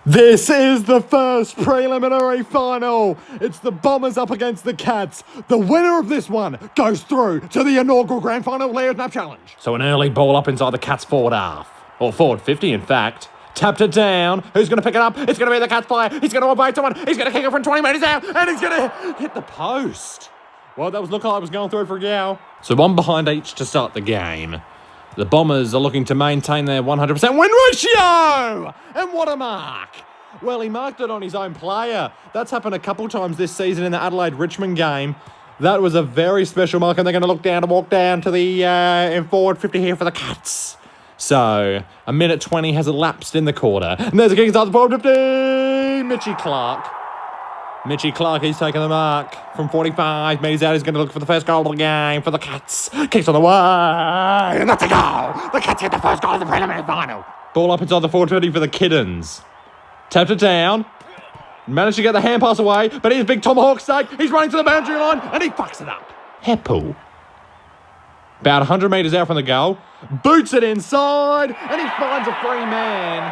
This is the first preliminary final. It's the Bombers up against the Cats. The winner of this one goes through to the inaugural grand final Layers Nap Challenge. So an early ball up inside the Cats forward half. Or forward 50, in fact. Tapped it down. Who's going to pick it up? It's going to be the Cats player. He's going to obey someone. He's going to kick it from 20 metres out. And he's going to hit the post. Well, that was looking like it was going through for a goal. So one behind each to start the game. The Bombers are looking to maintain their 100% win ratio! And what a mark! Well, he marked it on his own player. That's happened a couple times this season in the Adelaide-Richmond game. That was a very special mark, and they're going to look down and walk down to the in forward 50 here for the Cats. So, a minute 20 has elapsed in the quarter. And there's a kick inside the forward 50! Mitchie Clark, he's taking the mark from 45 metres out. He's going to look for the first goal of the game for the Cats. Kicks on the way, and that's a goal. The Cats hit the first goal of the preliminary final. Ball up inside the forward 50 for the Kittens. Tapped it down. Managed to get the hand pass away, but here's big tomahawk steak. He's running to the boundary line, and he fucks it up. Heppel. About 100 metres out from the goal. Boots it inside, and he finds a free man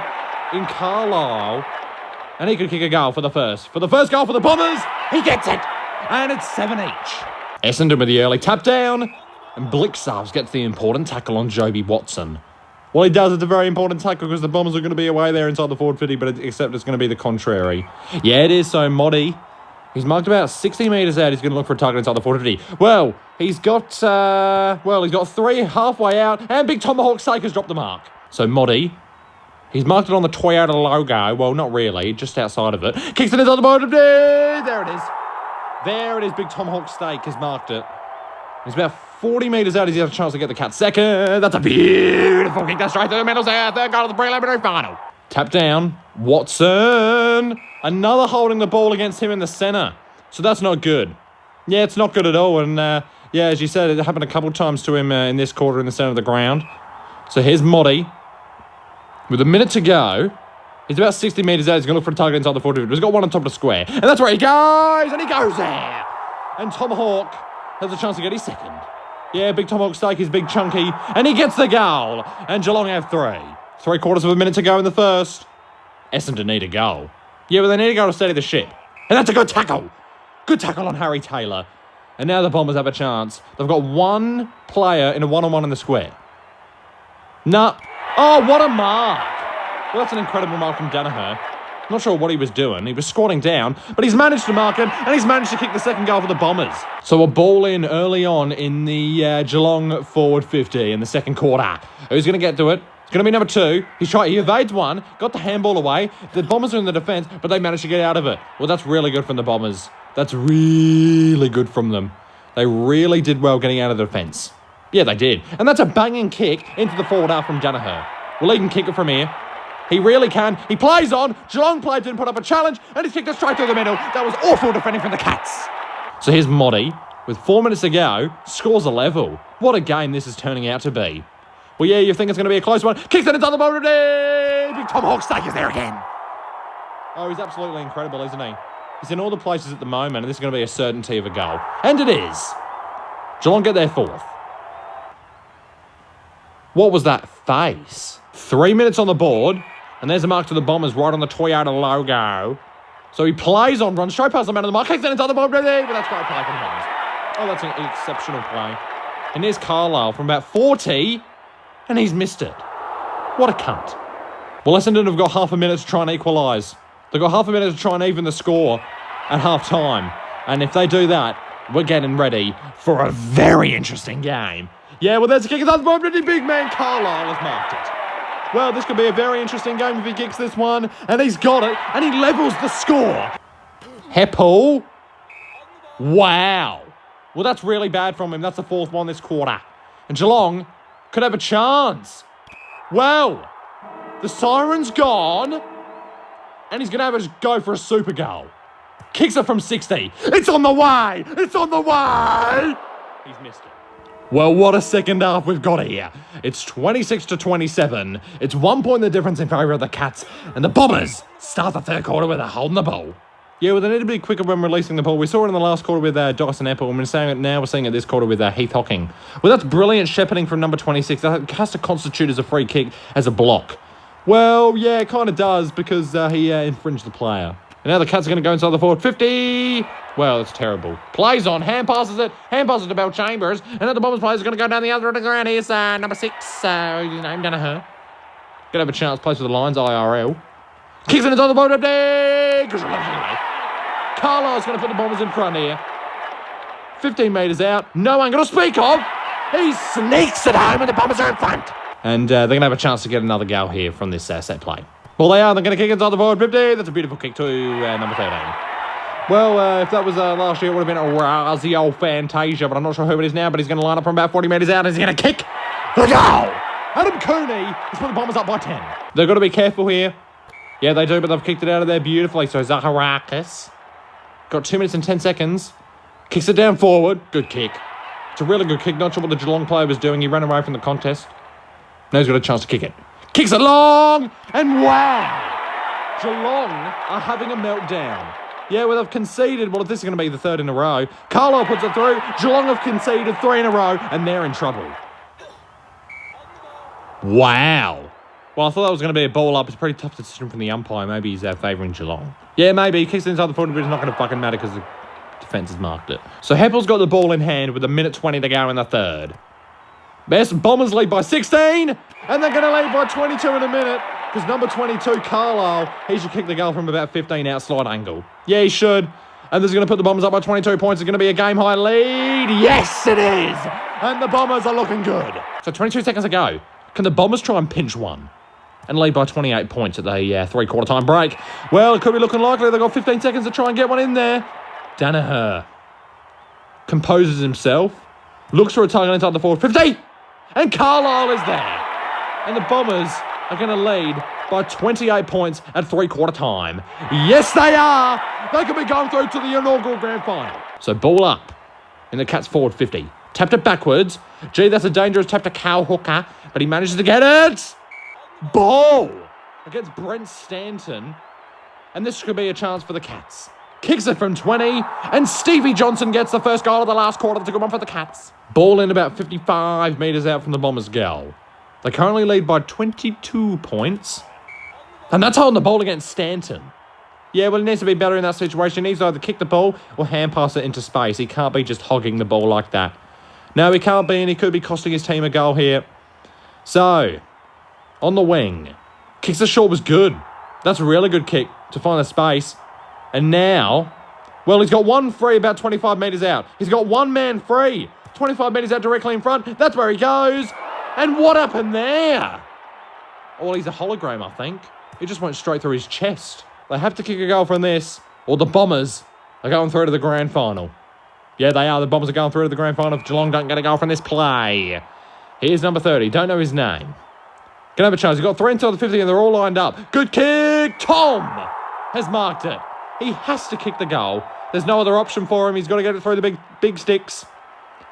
in Carlisle. And he could kick a goal for the first. For the first goal for the Bombers, he gets it. And it's 7 each. Essendon with the early tap down. And Blixarves gets the important tackle on Joby Watson. Well, he does. It's a very important tackle because the Bombers are going to be away there inside the forward 50, but except it's going to be the contrary. Yeah, it is. So Moddy, he's marked about 60 metres out. He's going to look for a target inside the forward 50. Well, he's got three halfway out. And big tomahawk steak has dropped the mark. So Moddy, he's marked it on the Toyota logo. Well, not really, just outside of it. Kicks it inside the bottom. There it is. There it is. Big tomahawk steak has marked it. He's about 40 metres out. He's got a chance to get the Cat second. That's a beautiful kick. That's straight through the middle. Third goal of the preliminary final. Tap down. Watson. Another holding the ball against him in the centre. So that's not good. Yeah, it's not good at all. And yeah, as you said, it happened a couple of times to him in this quarter in the centre of the ground. So here's Moddy. With a minute to go, he's about 60 metres out. He's going to look for a target inside the 40. He's got one on top of the square. And that's where he goes. And he goes there. And Tomahawk has a chance to get his second. Yeah, big Tomahawk steak is big chunky. And he gets the goal. And Geelong have 3. 3/4 of a minute to go in the first. Essendon need a goal. Yeah, but they need a goal to steady the ship. And that's a good tackle. Good tackle on Harry Taylor. And now the Bombers have a chance. They've got one player in a one-on-one in the square. Nah. Oh, what a mark. Well, that's an incredible mark from Danaher. Not sure what he was doing. He was squatting down, but he's managed to mark him, and he's managed to kick the second goal for the Bombers. So a ball in early on in the Geelong forward 50 in the second quarter. Who's going to get to it? It's going to be number 2. He evades one, got the handball away. The Bombers are in the defence, but they managed to get out of it. Well, that's really good from the Bombers. That's really good from them. They really did well getting out of the defence. Yeah, they did. And that's a banging kick into the forward half from Danaher. Well, he can kick it from here. He really can. He plays on. Geelong player didn't put up a challenge, and he's kicked it straight through the middle. That was awful defending from the Cats. So here's Moddy, with 4 minutes to go, scores a level. What a game this is turning out to be. Well, yeah, you think it's going to be a close one. Kicks it inside the bottom. Big Tomahawk steak is there again. Oh, he's absolutely incredible, isn't he? He's in all the places at the moment, and this is going to be a certainty of a goal. And it is. Geelong get their 4th. What was that face? 3 minutes on the board, and there's a mark to the Bombers right on the Toyota logo. So he plays on, runs straight past the man of the mark, kicks it inside the ball, but that's great play for the Bombers. Oh, that's an exceptional play. And there's Carlisle from about 40, and he's missed it. What a cunt. Well, Essendon have got half a minute to try and equalise. They've got half a minute to try and even the score at half-time. And if they do that, we're getting ready for a very interesting game. Yeah, well, there's a kick inside the ball, big man Carlisle has marked it. Well, this could be a very interesting game if he kicks this one. And he's got it. And he levels the score. Heppel. Wow. Well, that's really bad from him. That's the 4th one this quarter. And Geelong could have a chance. Well, the siren's gone. And he's going to have a go for a super goal. Kicks it from 60. It's on the way. It's on the way. He's missed it. Well, what a second half we've got here. It's 26-27. It's 1 point the difference in favour of the Cats. And the Bombers start the third quarter with a holding the ball. Yeah, well, they need to be quicker when releasing the ball. We saw it in the last quarter with Dyson Apple, and we're seeing it now. We're seeing it this quarter with Heath Hocking. Well, that's brilliant shepherding from number 26. That has to constitute as a free kick, as a block. Well, yeah, it kind of does because he infringed the player. And now the Cats are going to go inside the forward 50. Well, it's terrible. Plays on, hand passes it to Bell Chambers. And then the Bombers players are going to go down the other end of the ground. Here's number 6, his name, Danaher. Gonna have a chance, plays for the Lions, IRL. Kicks it inside the ball, Carlisle's going to put the Bombers in front here. 15 metres out, no one going to speak of. He sneaks it home and the Bombers are in front. And they're going to have a chance to get another goal here from this set play. Well, they are. They're going to kick inside the forward 50. That's a beautiful kick to number 13. Well, if that was last year, it would have been a Razzie old Fantasia, but I'm not sure who it is now, but he's going to line up from about 40 metres out, and he's going to kick the goal. Adam Cooney has put the Bombers up by 10. They've got to be careful here. Yeah, they do, but they've kicked it out of there beautifully. So Zaharakis got 2 minutes and 10 seconds. Kicks it down forward. Good kick. It's a really good kick. Not sure what the Geelong player was doing. He ran away from the contest. Now he's got a chance to kick it. Kicks it long, and wow! Geelong are having a meltdown. Yeah, well, they've conceded. Well, if this is going to be the third in a row, Carlisle puts it through. Geelong have conceded 3 in a row, and they're in trouble. Wow. Well, I thought that was going to be a ball up. It's a pretty tough decision from the umpire. Maybe he's favouring Geelong. Yeah, maybe. He kicks it inside the forward, but it's not going to fucking matter because the defence has marked it. So Heppel's got the ball in hand with 1:20 to go in the third. Best Bombers lead by 16, and they're going to lead by 22 in a minute because number 22, Carlisle, he should kick the goal from about 15 out slide angle. Yeah, he should. And this is going to put the Bombers up by 22 points. It's going to be a game-high lead. Yes, it is. And the Bombers are looking good. So 22 seconds to go. Can the Bombers try and pinch one and lead by 28 points at the three-quarter time break? Well, it could be looking likely. They've got 15 seconds to try and get one in there. Danaher composes himself, looks for a target inside the forward 50. And Carlisle is there. And the Bombers are going to lead by 28 points at three-quarter time. Yes, they are. They could be going through to the inaugural grand final. So ball up in the Cats forward 50. Tapped it backwards. Gee, that's a dangerous tap to Cal Hooker. But he manages to get it. Ball against Brent Stanton. And this could be a chance for the Cats. Kicks it from 20. And Stevie Johnson gets the first goal of the last quarter. That's a good one for the Cats. Ball in about 55 metres out from the Bombers' goal. They currently lead by 22 points. And that's holding the ball against Stanton. Yeah, well, he needs to be better in that situation. He needs to either kick the ball or hand pass it into space. He can't be just hogging the ball like that. No, he can't be, and he could be costing his team a goal here. So, on the wing. Kicks the short was good. That's a really good kick to find the space. And now, well, he's got one free about 25 metres out. He's got one man free. 25 metres out directly in front. That's where he goes. And what happened there? Well, he's a hologram, I think. He just went straight through his chest. They have to kick a goal from this, or the Bombers are going through to the grand final. Yeah, they are. The Bombers are going through to the grand final if Geelong don't get a goal from this play. Here's number 30. Don't know his name. Gonna have a chance. He's got 3 until the 50 and they're all lined up. Good kick. Tom has marked it. He has to kick the goal. There's no other option for him. He's got to get it through the big sticks.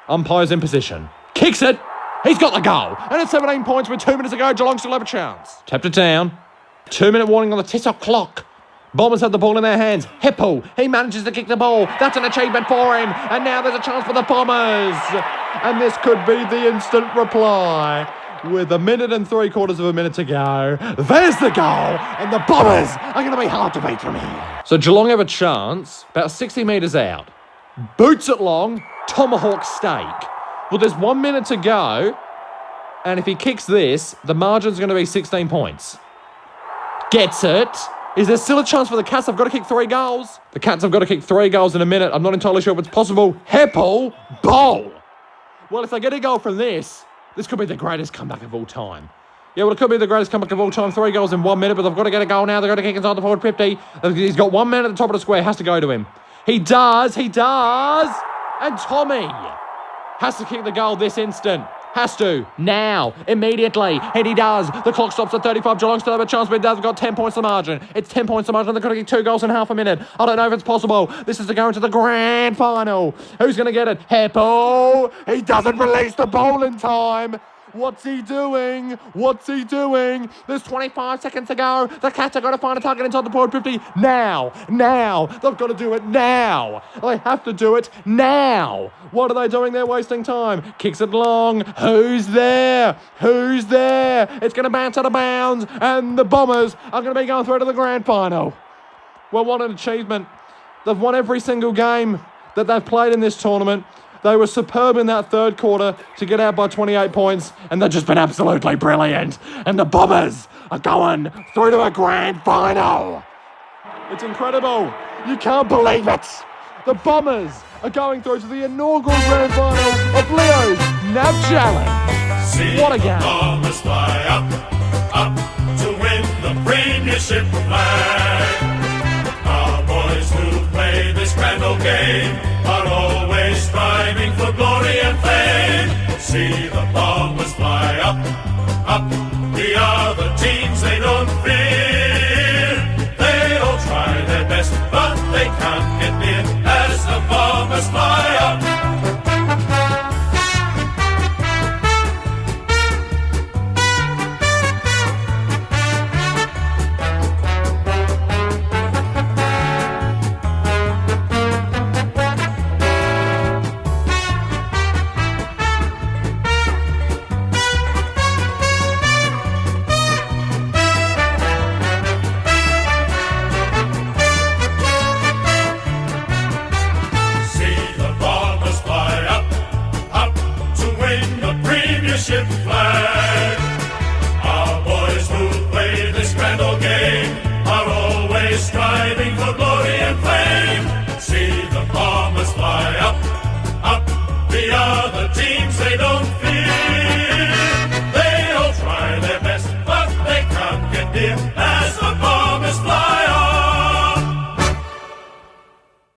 Umpire's in position. Kicks it. He's got the goal. And it's 17 points with 2 minutes to go. Geelong still have a chance. Tapped it down. 2-minute warning on the Tissot clock. Bombers have the ball in their hands. Heppel, he manages to kick the ball. That's an achievement for him. And now there's a chance for the Bombers. And this could be the instant reply. With 1 minute and 3/4 minute to go. There's the goal. And the Bombers are going to be hard to beat from here. So Geelong have a chance. About 60 metres out. Boots it long. Tomahawk stake. Well, there's 1 minute to go. And if he kicks this, the margin's going to be 16 points. Gets it. Is there still a chance for the Cats? I've got to kick 3 goals. The Cats have got to kick 3 goals in a minute. I'm not entirely sure if it's possible. Heppel, ball. Well, if they get a goal from this could be the greatest comeback of all time. Yeah, well, it could be the greatest comeback of all time. 3 goals in 1 minute, but they've got to get a goal now. They've got to kick inside the forward 50. He's got 1 man at the top of the square. Has to go to him. He does. And Tommy has to kick the goal this instant. Has to. Now. Immediately. And he does. The clock stops at 35. Geelong still have a chance, but they've got 10 points to margin. It's 10 points to margin. They've got to get 2 goals in half a minute. I don't know if it's possible. This is to go into the grand final. Who's going to get it? Heppel. He doesn't release the ball in time. What's he doing? What's he doing? There's 25 seconds to go. The Cats are going to find a target inside the forward 50. Now. They've got to do it now. They have to do it now. What are they doing? They're wasting time. Kicks it long. Who's there? It's going to bounce out of bounds. And the Bombers are going to be going through to the grand final. Well, what an achievement. They've won every single game that they've played in this tournament. They were superb in that third quarter to get out by 28 points, and they've just been absolutely brilliant. And the Bombers are going through to a grand final. It's incredible. You can't believe it. The Bombers are going through to the inaugural grand final of Leo's NAB Challenge. What a game. The Bombers fly up to win the premiership flag. Our boys who play this grand old game are always striving for glory and fame. See the Bombers fly up. The other teams they don't fear. They all try their best, but they can't get near as the Bombers fly up. Ship